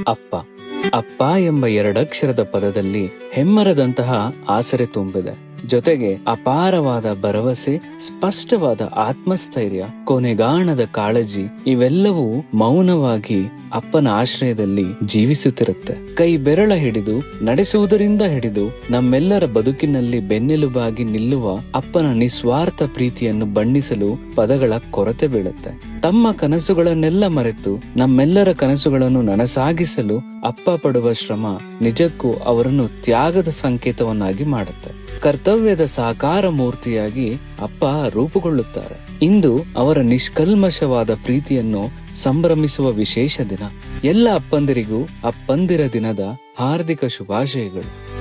ಅಪ್ಪ. ಅಪ್ಪ ಎಂಬ ಎರಡಕ್ಷರದ ಪದದಲ್ಲಿ ಹೆಮ್ಮರದಂತಹ ಆಸರೆ ತುಂಬಿದೆ. ಜೊತೆಗೆ ಅಪಾರವಾದ ಭರವಸೆ, ಸ್ಪಷ್ಟವಾದ ಆತ್ಮಸ್ಥೈರ್ಯ, ಕೊನೆಗಾಣದ ಕಾಳಜಿ ಇವೆಲ್ಲವೂ ಮೌನವಾಗಿ ಅಪ್ಪನ ಆಶ್ರಯದಲ್ಲಿ ಜೀವಿಸುತ್ತಿರುತ್ತೆ. ಕೈ ಬೆರಳ ಹಿಡಿದು ನಡೆಸುವುದರಿಂದ ಹಿಡಿದು ನಮ್ಮೆಲ್ಲರ ಬದುಕಿನಲ್ಲಿ ಬೆನ್ನೆಲುಬಾಗಿ ನಿಲ್ಲುವ ಅಪ್ಪನ ನಿಸ್ವಾರ್ಥ ಪ್ರೀತಿಯನ್ನು ಬಣ್ಣಿಸಲು ಪದಗಳ ಕೊರತೆ ಬೀಳುತ್ತೆ. ತಮ್ಮ ಕನಸುಗಳನ್ನೆಲ್ಲ ಮರೆತು ನಮ್ಮೆಲ್ಲರ ಕನಸುಗಳನ್ನು ನನಸಾಗಿಸಲು ಅಪ್ಪ ಪಡುವ ಶ್ರಮ ನಿಜಕ್ಕೂ ಅವರನ್ನು ತ್ಯಾಗದ ಸಂಕೇತವನ್ನಾಗಿ ಮಾಡುತ್ತೆ. ಕರ್ತವ್ಯದ ಸಾಕಾರ ಮೂರ್ತಿಯಾಗಿ ಅಪ್ಪ ರೂಪುಗೊಳ್ಳುತ್ತಾರೆ. ಇಂದು ಅವರ ನಿಷ್ಕಲ್ಮಶವಾದ ಪ್ರೀತಿಯನ್ನು ಸಂಭ್ರಮಿಸುವ ವಿಶೇಷ ದಿನ. ಎಲ್ಲ ಅಪ್ಪಂದಿರಿಗೂ ಅಪ್ಪಂದಿರ ದಿನದ ಹಾರ್ದಿಕ ಶುಭಾಶಯಗಳು.